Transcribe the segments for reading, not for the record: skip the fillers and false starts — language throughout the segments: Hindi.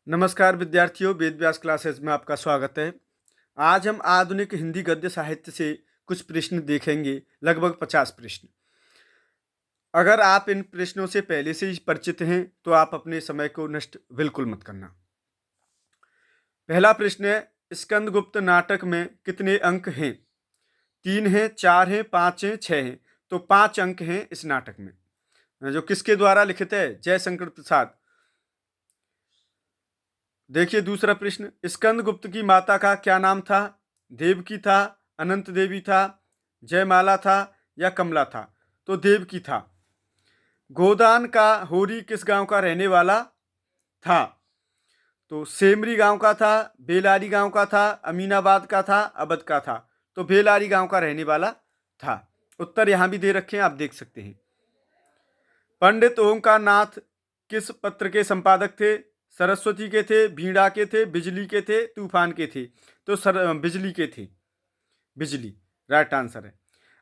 नमस्कार विद्यार्थियों, वेद व्यास क्लासेस में आपका स्वागत है। आज हम आधुनिक हिंदी गद्य साहित्य से कुछ प्रश्न देखेंगे, लगभग 50 प्रश्न। अगर आप इन प्रश्नों से पहले से ही परिचित हैं तो आप अपने समय को नष्ट बिल्कुल मत करना। पहला प्रश्न है, स्कंदगुप्त नाटक में कितने अंक हैं? 3 हैं, 4 हैं, 5 हैं, 6 हैं। तो 5 अंक हैं इस नाटक में, जो किसके द्वारा लिखित है? जयशंकर प्रसाद। देखिए दूसरा प्रश्न, स्कंदगुप्त की माता का क्या नाम था? देवकी था, अनंत देवी था, जयमाला था या कमला था? तो देवकी था। गोदान का होरी किस गांव का रहने वाला था? तो सेमरी गांव का था, बेलारी गांव का था, अमीनाबाद का था, अवध का था? तो बेलारी गांव का रहने वाला था। उत्तर यहां भी दे रखे हैं, आप देख सकते हैं। पंडित ओंकार नाथ किस पत्र के संपादक थे? सरस्वती के थे, बीड़ा के थे, बिजली के थे, तूफान के थे? तो बिजली के थे। बिजली राइट आंसर है।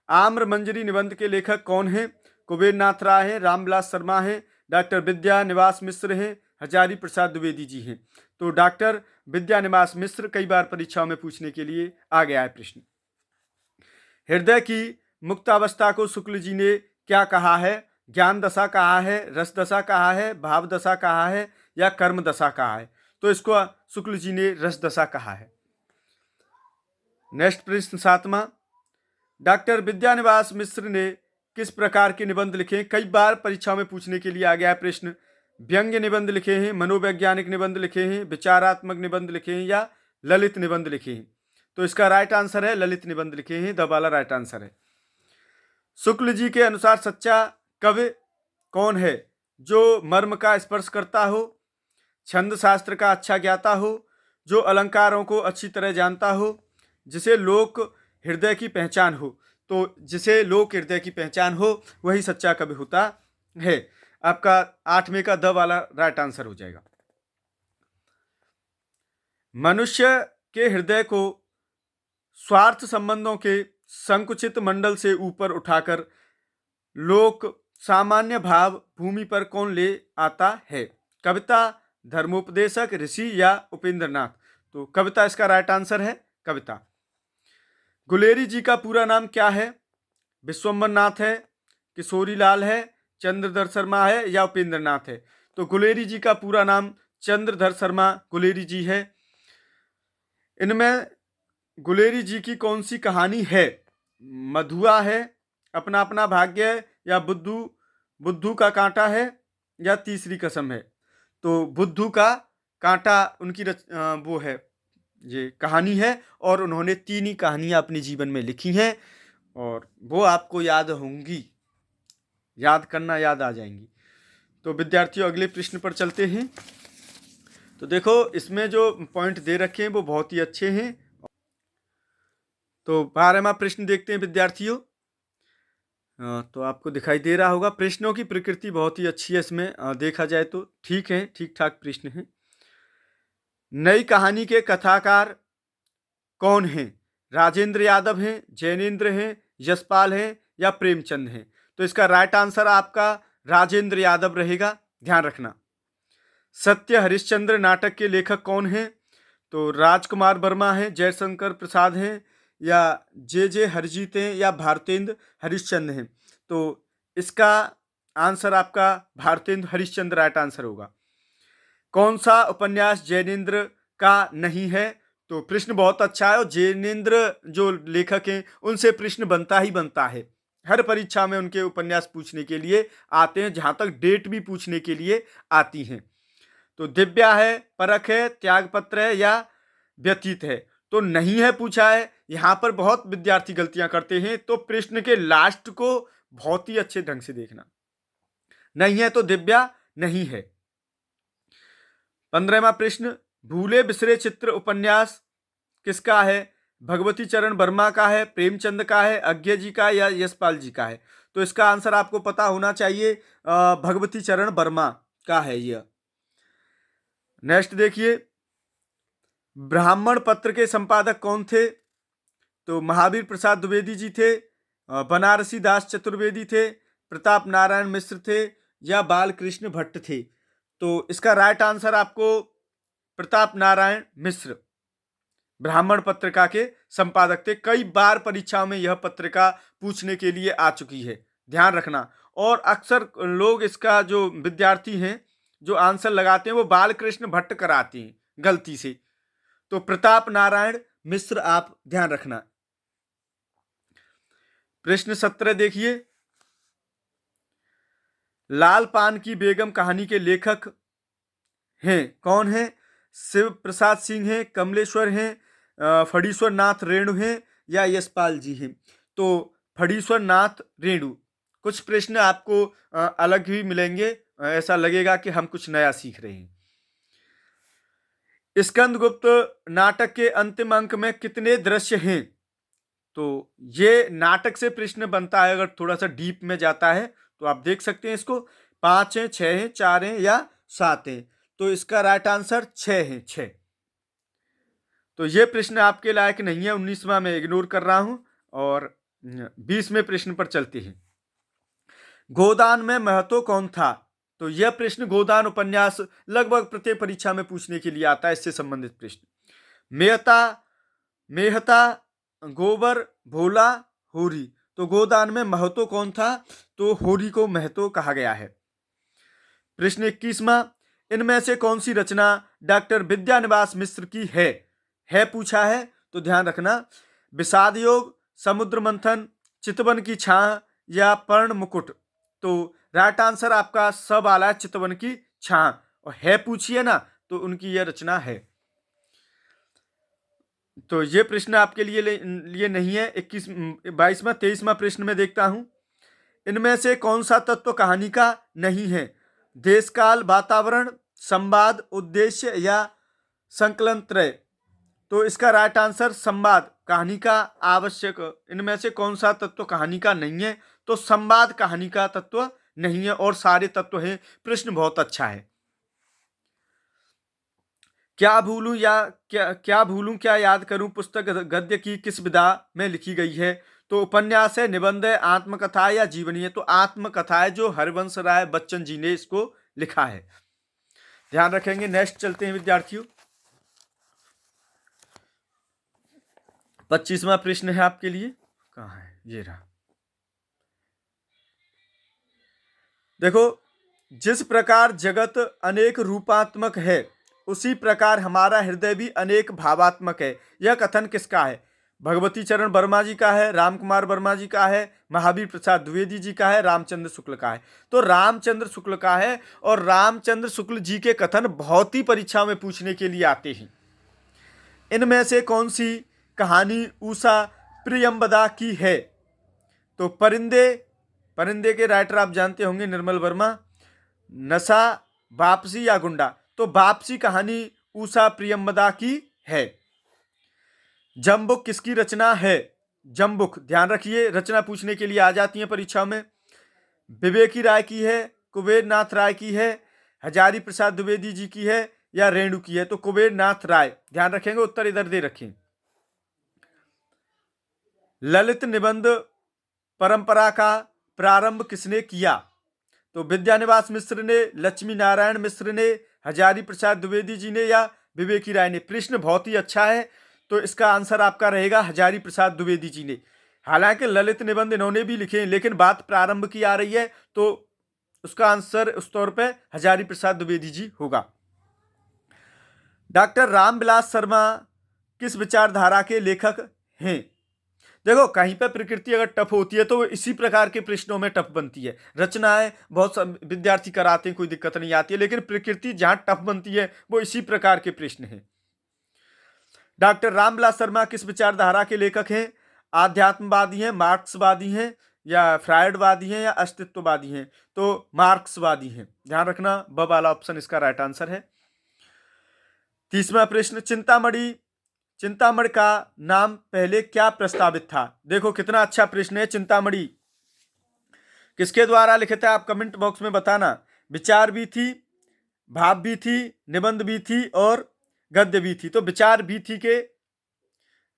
आम्र मंजरी निबंध के लेखक कौन हैं? कुबेर नाथ राय हैं, रामविलास शर्मा हैं, डॉक्टर विद्या निवास मिश्र हैं, हजारी प्रसाद द्विवेदी जी हैं? तो डॉक्टर विद्या निवास मिश्र कई बार परीक्षाओं में पूछने के लिए आ गया है प्रश्न। हृदय की मुक्तावस्था को शुक्ल जी ने क्या कहा है? ज्ञान दशा कहा है, रस दशा कहा है, भाव दशा कहा है या कर्म दशा कहा है? तो इसको शुक्ल जी ने रस दशा कहा है। नेक्स्ट प्रश्न सातवां, डॉक्टर विद्यानिवास मिश्र ने किस प्रकार के निबंध लिखे? कई बार परीक्षाओं में पूछने के लिए आ गया है प्रश्न। व्यंग्य निबंध लिखे हैं, मनोवैज्ञानिक निबंध लिखे हैं, विचारात्मक निबंध लिखे हैं या ललित निबंध लिखे हैं? तो इसका राइट आंसर है ललित निबंध लिखे हैं, द वाला राइट आंसर है। शुक्ल जी के अनुसार सच्चा कवि कौन है? जो मर्म का स्पर्श करता हो, छंद शास्त्र का अच्छा ज्ञाता हो, जो अलंकारों को अच्छी तरह जानता हो, जिसे लोक हृदय की पहचान हो? तो जिसे लोक हृदय की पहचान हो वही सच्चा कवि होता है। आपका 8वें का द वाला राइट आंसर हो जाएगा। मनुष्य के हृदय को स्वार्थ संबंधों के संकुचित मंडल से ऊपर उठाकर लोक सामान्य भाव भूमि पर कौन ले आता है? कविता, धर्मोपदेशक, ऋषि या उपेंद्रनाथ? तो कविता इसका राइट आंसर है, कविता। गुलेरी जी का पूरा नाम क्या है? विश्वम्बर नाथ है, किशोरी लाल है, चंद्रधर शर्मा है या उपेंद्रनाथ है? तो गुलेरी जी का पूरा नाम चंद्रधर शर्मा गुलेरी जी है। इनमें गुलेरी जी की कौन सी कहानी है? मधुआ है, अपना अपना भाग्य है या बुद्धू का कांटा है या तीसरी कसम है? तो बुद्धू का कांटा उनकी वो है, ये कहानी है और उन्होंने 3 ही कहानियां अपने जीवन में लिखी हैं और वो आपको याद होंगी, याद करना याद आ जाएंगी। तो विद्यार्थियों अगले प्रश्न पर चलते हैं। तो देखो इसमें जो पॉइंट दे रखे हैं वो बहुत ही अच्छे हैं। तो 12वां प्रश्न देखते हैं विद्यार्थियों। तो आपको दिखाई दे रहा होगा, प्रश्नों की प्रकृति बहुत ही अच्छी है इसमें, देखा जाए तो ठीक है, ठीक ठाक प्रश्न है। नई कहानी के कथाकार कौन हैं? राजेंद्र यादव हैं, जैनेन्द्र हैं, यशपाल हैं या प्रेमचंद हैं? तो इसका राइट आंसर आपका राजेंद्र यादव रहेगा, ध्यान रखना। सत्य हरिश्चंद्र नाटक के लेखक कौन हैं? तो राजकुमार वर्मा हैं, जयशंकर प्रसाद हैं या जे हरजीत हैं या भारतेंद्र हरिश्चंद्र हैं? तो इसका आंसर आपका भारतेंद्र हरिश्चंद्र राइट आंसर होगा। कौन सा उपन्यास जैनेन्द्र का नहीं है? तो प्रश्न बहुत अच्छा है और जैनेन्द्र जो लेखक हैं उनसे प्रश्न बनता ही बनता है। हर परीक्षा में उनके उपन्यास पूछने के लिए आते हैं, जहां तक डेट भी पूछने के लिए आती हैं। तो दिव्या है, परख है, त्यागपत्र है या व्यतीत है? तो नहीं है पूछा है। यहां पर बहुत विद्यार्थी गलतियां करते हैं, तो प्रश्न के लास्ट को बहुत ही अच्छे ढंग से देखना। नहीं है तो दिव्या नहीं है। 15वां प्रश्न, भूले बिसरे चित्र उपन्यास किसका है? भगवती चरण वर्मा का है, प्रेमचंद का है, अज्ञे जी का या यशपाल जी का है? तो इसका आंसर आपको पता होना चाहिए, भगवती चरण वर्मा का है यह। नेक्स्ट देखिए, ब्राह्मण पत्र के संपादक कौन थे? तो महावीर प्रसाद द्विवेदी जी थे, बनारसी दास चतुर्वेदी थे, प्रताप नारायण मिश्र थे या बालकृष्ण भट्ट थे? तो इसका राइट आंसर आपको प्रताप नारायण मिश्र ब्राह्मण पत्रिका के संपादक थे। कई बार परीक्षाओं में यह पत्रिका पूछने के लिए आ चुकी है, ध्यान रखना। और अक्सर लोग इसका जो विद्यार्थी हैं जो आंसर लगाते हैं वो बालकृष्ण भट्ट कराते हैं गलती से। तो प्रताप नारायण मिश्र आप ध्यान रखना। प्रश्न 17 देखिए, लाल पान की बेगम कहानी के लेखक हैं कौन है? शिव प्रसाद सिंह हैं, कमलेश्वर हैं, फणीश्वर नाथ रेणु हैं या यशपाल जी हैं? तो फणीश्वर नाथ रेणु। कुछ प्रश्न आपको अलग ही मिलेंगे, ऐसा लगेगा कि हम कुछ नया सीख रहे हैं। स्कंदगुप्त नाटक के अंतिम अंक में कितने दृश्य हैं? तो ये नाटक से प्रश्न बनता है, अगर थोड़ा सा डीप में जाता है तो आप देख सकते हैं इसको। 5 हैं, 6 हैं, 4 हैं या 7 हैं? तो इसका राइट आंसर 6 है, 6। तो ये प्रश्न आपके लायक नहीं है, 19वां में इग्नोर कर रहा हूं और 20वें प्रश्न पर चलते हैं। गोदान में महतो कौन था? तो यह प्रश्न गोदान उपन्यास लगभग प्रत्येक परीक्षा में पूछने के लिए आता है, इससे संबंधित प्रश्न। मेहता, गोबर, भोला, होरी। तो गोदान में महतो कौन था? तो होरी को महतो कहा गया है। प्रश्न 21वां, इनमें से कौन सी रचना डॉक्टर विद्यानिवास मिश्र की है पूछा है। तो ध्यान रखना, विषाद योग, समुद्र मंथन, चितवन की छां या पर्ण मुकुट। तो राइट आंसर आपका सब आला चितवन की छां, और है पूछिए ना तो उनकी यह रचना है। तो ये प्रश्न आपके लिए नहीं है। 22वां 23वां प्रश्न में देखता हूं, इनमें से कौन सा तत्व कहानी का नहीं है? देश काल, वातावरण, संवाद, उद्देश्य या संकलन त्रय। तो इसका राइट आंसर संवाद, कहानी का आवश्यक। इनमें से कौन सा तत्व कहानी का नहीं है? तो संवाद कहानी का तत्व नहीं है और सारे तत्व हैं। प्रश्न बहुत अच्छा है। क्या भूलूं क्या याद करूं पुस्तक गद्य की किस विधा में लिखी गई है? तो उपन्यास है, निबंध है, आत्मकथा है या जीवनी है? तो आत्मकथा है, जो हरिवंश राय बच्चन जी ने इसको लिखा है। ध्यान रखेंगे। नेक्स्ट चलते हैं विद्यार्थियों। 25वां प्रश्न है आपके लिए, कहाँ है? ये रहा। देखो, जिस प्रकार जगत अनेक रूपात्मक है उसी प्रकार हमारा हृदय भी अनेक भावात्मक है। यह कथन किसका है? भगवती चरण वर्मा जी का है, राम कुमार वर्मा जी का है, महावीर प्रसाद द्विवेदी जी का है, रामचंद्र शुक्ल का है। तो रामचंद्र शुक्ल का है, और रामचंद्र शुक्ल जी के कथन बहुत ही परीक्षा में पूछने के लिए आते हैं। इनमें से कौन सी कहानी उषा प्रियंबदा की है? तो परिंदे के राइटर आप जानते होंगे निर्मल वर्मा। नशा, वापसी या गुंडा। तो वापसी कहानी उषा प्रियंबदा की है। जमबुक किसकी रचना है? जमबुक, ध्यान रखिए, रचना पूछने के लिए आ जाती है परीक्षा में। विवेकी राय की है, कुबेर नाथ राय की है, हजारी प्रसाद द्विवेदी जी की है या रेणु की है? तो कुबेर नाथ राय। ध्यान रखेंगे, उत्तर इधर दे रखें। ललित निबंध परंपरा का प्रारंभ किसने किया? तो विद्यानिवास मिश्र ने, लक्ष्मी नारायण मिश्र ने, हजारी प्रसाद द्विवेदी जी ने या विवेकी राय ने? प्रश्न बहुत ही अच्छा है, तो इसका आंसर आपका रहेगा हजारी प्रसाद द्विवेदी जी ने। हालांकि ललित निबंध इन्होंने भी लिखे हैं, लेकिन बात प्रारंभ की आ रही है, तो उसका आंसर उस तौर पे हजारी प्रसाद द्विवेदी जी होगा। डॉक्टर रामविलास शर्मा किस विचारधारा के लेखक हैं? देखो, कहीं पे प्रकृति अगर टफ होती है तो इसी प्रकार के प्रश्नों में टफ बनती है। रचनाएं बहुत विद्यार्थी कराते हैं, कोई दिक्कत नहीं आती है, लेकिन प्रकृति जहां टफ बनती है वो इसी प्रकार के प्रश्न हैं। डॉक्टर रामविलास शर्मा किस विचारधारा के लेखक हैं? आध्यात्मवादी हैं, मार्क्सवादी हैं या फ्रायडवादी हैं या अस्तित्ववादी हैं? तो मार्क्सवादी हैं। ध्यान रखना, ब वाला ऑप्शन इसका राइट आंसर है। 30वां प्रश्न, चिंतामणि का नाम पहले क्या प्रस्तावित था? देखो कितना अच्छा प्रश्न है। चिंतामणि किसके द्वारा लिखित है? आप कमेंट बॉक्स में बताना। विचार भी थी, भाव भी थी, निबंध भी थी और गद्य भी थी। तो विचार भी थी के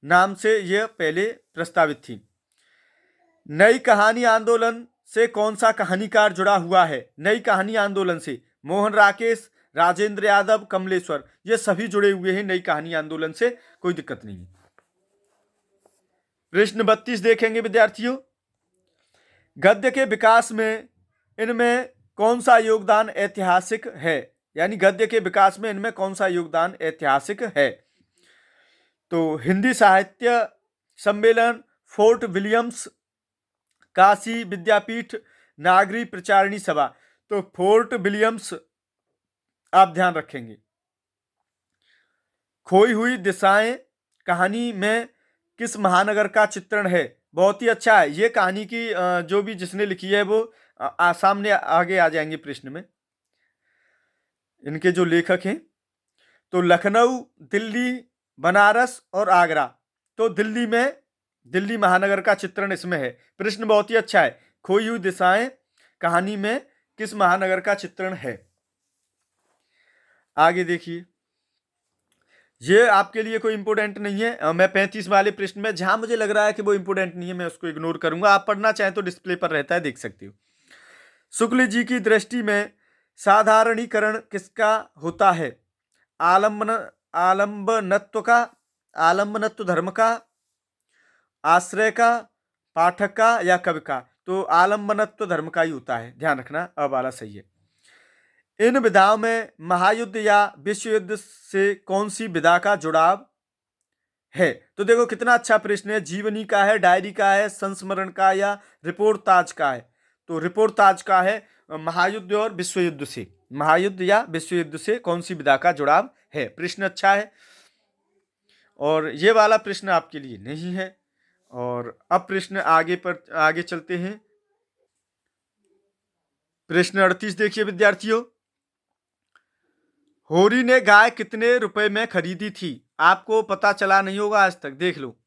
नाम से यह पहले प्रस्तावित थी। नई कहानी आंदोलन से कौन सा कहानीकार जुड़ा हुआ है? नई कहानी आंदोलन से मोहन राकेश, राजेंद्र यादव, कमलेश्वर, ये सभी जुड़े हुए हैं नई कहानी आंदोलन से, कोई दिक्कत नहीं है। प्रश्न 32 देखेंगे विद्यार्थियों। गद्य के विकास में इनमें कौन सा योगदान ऐतिहासिक है? यानी गद्य के विकास में इनमें कौन सा योगदान ऐतिहासिक है? तो हिंदी साहित्य सम्मेलन, फोर्ट विलियम्स, काशी विद्यापीठ, नागरी प्रचारिणी सभा। तो फोर्ट विलियम्स आप ध्यान रखेंगे। खोई हुई दिशाएं कहानी में किस महानगर का चित्रण है? बहुत ही अच्छा है ये कहानी की, जो भी जिसने लिखी है वो सामने आगे आ जाएंगे प्रश्न में, इनके जो लेखक हैं। तो लखनऊ, दिल्ली, बनारस और आगरा। तो दिल्ली महानगर का चित्रण इसमें है। प्रश्न बहुत ही अच्छा है। खोई हुई दिशाएं कहानी में किस महानगर का चित्रण है? आगे देखिए, ये आपके लिए कोई इंपोर्टेंट नहीं है। मैं 35 वाले प्रश्न में जहां मुझे लग रहा है कि वो इंपोर्टेंट नहीं है मैं उसको इग्नोर करूंगा। आप पढ़ना चाहें तो डिस्प्ले पर रहता है, देख सकते हो। शुक्ल जी की दृष्टि में साधारणीकरण किसका होता है? आलंबनत्व धर्म का, आश्रय का, पाठक का या कवि का? तो आलंबनत्व धर्म का ही होता है, ध्यान रखना। अब वाला सही है। इन विधाओं में महायुद्ध या विश्व युद्ध से कौन सी विधा का जुड़ाव है? तो देखो कितना अच्छा प्रश्न है। जीवनी का है, डायरी का है, संस्मरण का या रिपोर्ट ताज का है? तो रिपोर्ट ताज का है। महायुद्ध और विश्व युद्ध से, महायुद्ध या विश्व युद्ध से कौन सी विधा का जुड़ाव है? प्रश्न अच्छा है। और ये वाला प्रश्न आपके लिए नहीं है। और अब प्रश्न आगे चलते हैं। प्रश्न 38 देखिए विद्यार्थियों। होरी ने गाय कितने रुपए में खरीदी थी? आपको पता चला नहीं होगा आज तक, देख लो।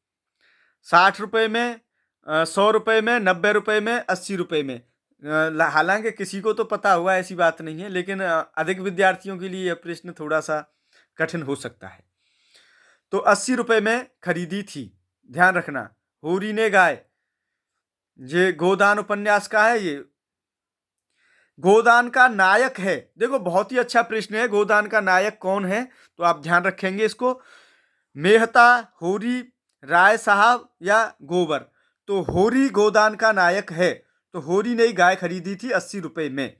60 रुपए में, 100 रुपए में, 90 रुपए में, 80 रुपए में। हालांकि किसी को तो पता होगा, ऐसी बात नहीं है, लेकिन अधिक विद्यार्थियों के लिए यह प्रश्न थोड़ा सा कठिन हो सकता है। तो 80 रुपए में खरीदी थी, ध्यान रखना। होरी ने गाय, ये गोदान उपन्यास का है। ये गोदान का नायक है। देखो बहुत ही अच्छा प्रश्न है, गोदान का नायक कौन है? तो आप ध्यान रखेंगे इसको। मेहता, होरी, राय साहब या गोबर? तो होरी गोदान का नायक है। तो होरी ने ही गाय खरीदी थी 80 रुपए में।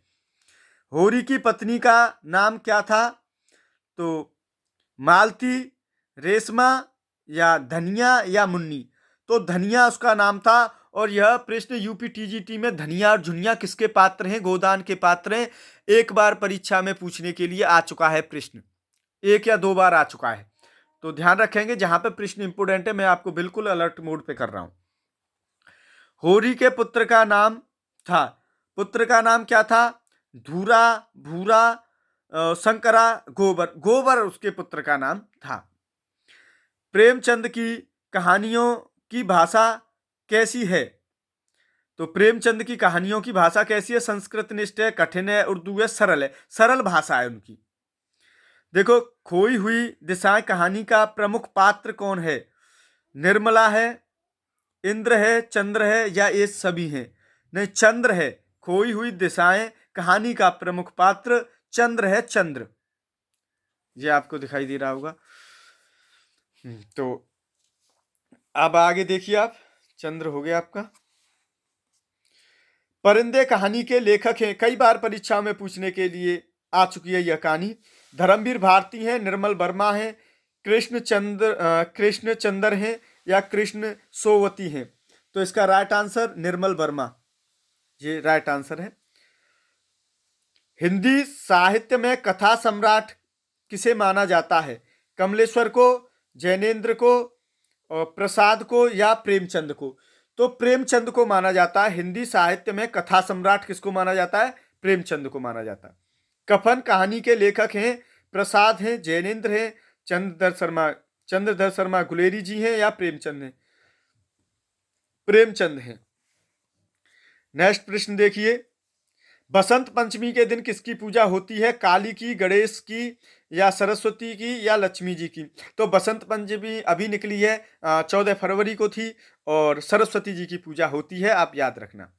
होरी की पत्नी का नाम क्या था? तो मालती, रेशमा या धनिया या मुन्नी? तो धनिया उसका नाम था। और यह प्रश्न यूपी टीजीटी में धनिया और झुनिया किसके पात्र हैं? गोदान के पात्र हैं। एक बार परीक्षा में पूछने के लिए आ चुका है प्रश्न, 1 या 2 बार आ चुका है। तो ध्यान रखेंगे, जहां पे प्रश्न इंपोर्टेंट है मैं आपको बिल्कुल अलर्ट मोड पे कर रहा हूं। होरी के पुत्र का नाम था, पुत्र का नाम क्या था? धूरा, भूरा, शंकरा, गोबर? गोबर उसके पुत्र का नाम था। प्रेमचंद की कहानियों की भाषा कैसी है? तो प्रेमचंद की कहानियों की भाषा कैसी है? संस्कृत निष्ठ है, कठिन है, उर्दू है, सरल है? सरल भाषा है उनकी। देखो, खोई हुई दिशाएं कहानी का प्रमुख पात्र कौन है? निर्मला है, इंद्र है, चंद्र है या ये सभी हैं? नहीं, चंद्र है। खोई हुई दिशाएं कहानी का प्रमुख पात्र चंद्र है, चंद्र। ये आपको दिखाई दे रहा होगा। तो अब आगे देखिए आप, चंद्र हो गया आपका। परिंदे कहानी के लेखक हैं, कई बार परीक्षा में पूछने के लिए आ चुकी है यह कहानी। धर्मवीर भारती हैं, निर्मल वर्मा हैं, कृष्ण चंद्र हैं या कृष्ण सोवती हैं? तो इसका राइट आंसर निर्मल वर्मा, ये राइट आंसर है। हिंदी साहित्य में कथा सम्राट किसे माना जाता है? कमलेश्वर को, जैनेन्द्र को, प्रसाद को या प्रेमचंद को? तो प्रेमचंद को माना जाता है। हिंदी साहित्य में कथा सम्राट किसको माना जाता है? प्रेमचंद को माना जाता है। कफन कहानी के लेखक हैं, प्रसाद हैं, जैनेन्द्र हैं, चंद्रधर शर्मा गुलेरी जी हैं या प्रेमचंद हैं? प्रेमचंद हैं। नेक्स्ट प्रश्न देखिए। बसंत पंचमी के दिन किसकी पूजा होती है? काली की, गणेश की या सरस्वती की या लक्ष्मी जी की? तो बसंत पंचमी अभी निकली है, 14 फरवरी को थी, और सरस्वती जी की पूजा होती है, आप याद रखना।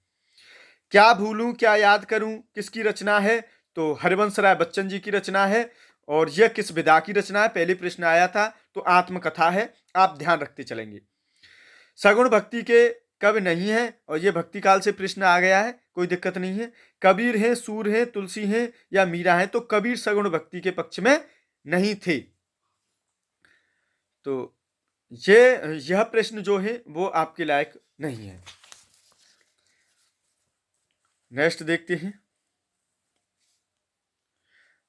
क्या भूलूं क्या याद करूं किसकी रचना है? तो हरिवंश राय बच्चन जी की रचना है। और यह किस विधा की रचना है? पहले प्रश्न आया था, तो आत्मकथा है, आप ध्यान रखते चलेंगे। सगुण भक्ति के कवि नहीं है, और ये भक्ति काल से प्रश्न आ गया है, कोई दिक्कत नहीं है। कबीर हैं, सूर हैं, तुलसी हैं या मीरा हैं? तो कबीर सगुण भक्ति के पक्ष में नहीं थे। तो यह प्रश्न जो है वो आपके लायक नहीं है। नेक्स्ट देखते हैं।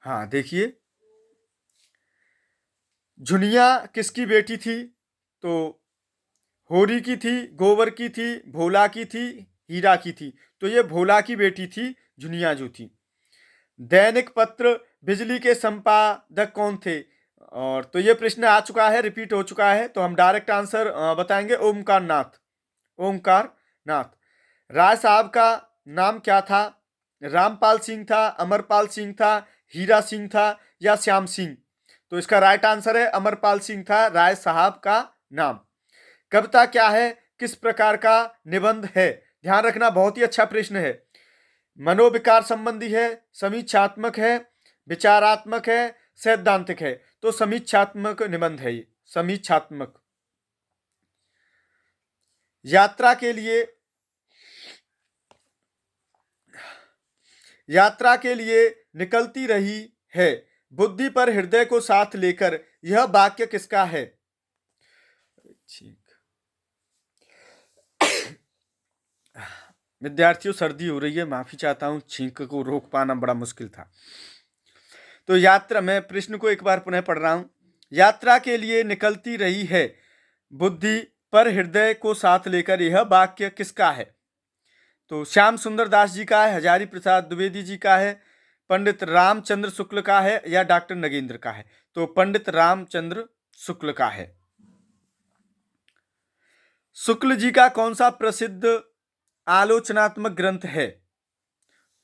हाँ देखिए, झुनिया किसकी बेटी थी? तो होरी की थी, गोबर की थी, भोला की थी, हीरा की थी? तो ये भोला की बेटी थी झुनिया जो थी। दैनिक पत्र बिजली के संपादक कौन थे? और तो ये प्रश्न आ चुका है, रिपीट हो चुका है, तो हम डायरेक्ट आंसर बताएंगे, ओमकार नाथ। ओमकार नाथ। राय साहब का नाम क्या था? रामपाल सिंह था, अमरपाल सिंह था, हीरा सिंह था या श्याम सिंह? तो इसका राइट आंसर है अमरपाल सिंह था राय साहब का नाम। कविता क्या है? किस प्रकार का निबंध है? ध्यान रखना, बहुत ही अच्छा प्रश्न है। मनोविकार संबंधी है, समीक्षात्मक है, विचारात्मक है, सैद्धांतिक है? तो समीक्षात्मक निबंध है ये, समीक्षात्मक। यात्रा के लिए निकलती रही है, बुद्धि पर हृदय को साथ लेकर, यह वाक्य किसका है? विद्यार्थियों, सर्दी हो रही है, माफी चाहता हूं, छींक को रोक पाना बड़ा मुश्किल था। तो यात्रा, मैं प्रश्न को एक बार पुनः पढ़ रहा हूं। यात्रा के लिए निकलती रही है, बुद्धि पर हृदय को साथ लेकर, यह वाक्य किसका है? तो श्याम सुंदर दास जी का है, हजारी प्रसाद द्विवेदी जी का है, पंडित रामचंद्र शुक्ल का है या डॉक्टर नगेंद्र का है? तो पंडित रामचंद्र शुक्ल का है। शुक्ल जी का कौन सा प्रसिद्ध आलोचनात्मक ग्रंथ है?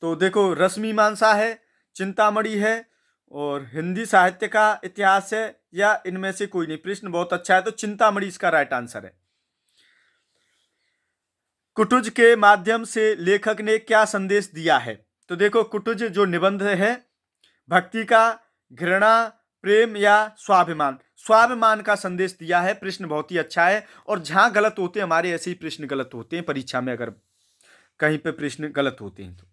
तो देखो, रश्मिमांसा है, चिंतामणि है, और हिंदी साहित्य का इतिहास है, या इनमें से कोई नहीं? प्रश्न बहुत अच्छा है, तो चिंतामणि इसका राइट आंसर है। कुटुज के माध्यम से लेखक ने क्या संदेश दिया है? तो देखो, कुटुज जो निबंध है, भक्ति का, घृणा, प्रेम या स्वाभिमान? स्वाभिमान का संदेश दिया है। प्रश्न बहुत ही अच्छा है, और जहां गलत होते हैं हमारे, ऐसे ही प्रश्न गलत होते हैं परीक्षा में, अगर कहीं पे प्रश्न गलत होते हैं तो।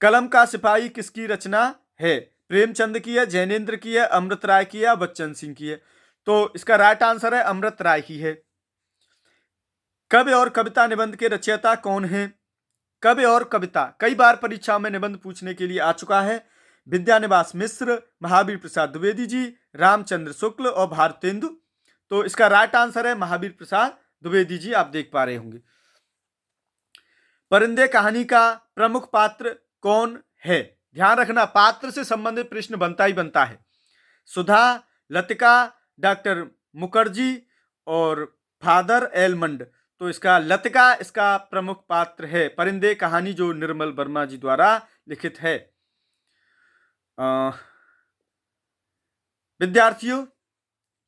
कलम का सिपाही किसकी रचना है? प्रेमचंद की है, जैनेन्द्र की है, अमृत राय की है, बच्चन सिंह की है? तो इसका राइट आंसर है अमृत राय की है। कवि और कविता निबंध के रचयिता कौन है? कवि और कविता कई बार परीक्षा में निबंध पूछने के लिए आ चुका है। विद्यानिवास मिश्र, महावीर प्रसाद द्विवेदी जी, रामचंद्र शुक्ल और भारतेंदु? तो इसका राइट आंसर है महावीर प्रसाद द्विवेदी जी, आप देख पा रहे होंगे। परिंदे कहानी का प्रमुख पात्र कौन है? ध्यान रखना, पात्र से संबंधित प्रश्न बनता ही बनता है। सुधा, लतिका, डॉक्टर मुखर्जी और फादर एलमंड? तो इसका लतिका इसका प्रमुख पात्र है। परिंदे कहानी जो निर्मल वर्मा जी द्वारा लिखित है। विद्यार्थियों,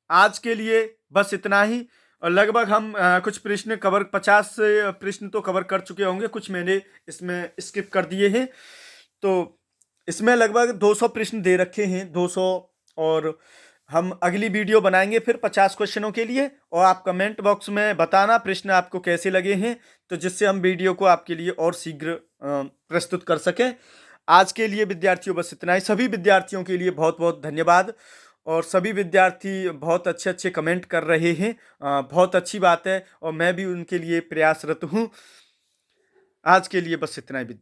आज के लिए बस इतना ही, और लगभग हम कुछ प्रश्न कवर, 50 प्रश्न तो कवर कर चुके होंगे, कुछ मैंने इसमें स्किप कर दिए हैं। तो इसमें लगभग 200 प्रश्न दे रखे हैं, 200, और हम अगली वीडियो बनाएंगे फिर 50 क्वेश्चनों के लिए, और आप कमेंट बॉक्स में बताना प्रश्न आपको कैसे लगे हैं, तो जिससे हम वीडियो को आपके लिए और शीघ्र प्रस्तुत कर सकें। आज के लिए विद्यार्थियों बस इतना ही। सभी विद्यार्थियों के लिए बहुत बहुत धन्यवाद, और सभी विद्यार्थी बहुत अच्छे अच्छे कमेंट कर रहे हैं, बहुत अच्छी बात है, और मैं भी उनके लिए प्रयासरत हूँ। आज के लिए बस इतना ही विद्यार्थी।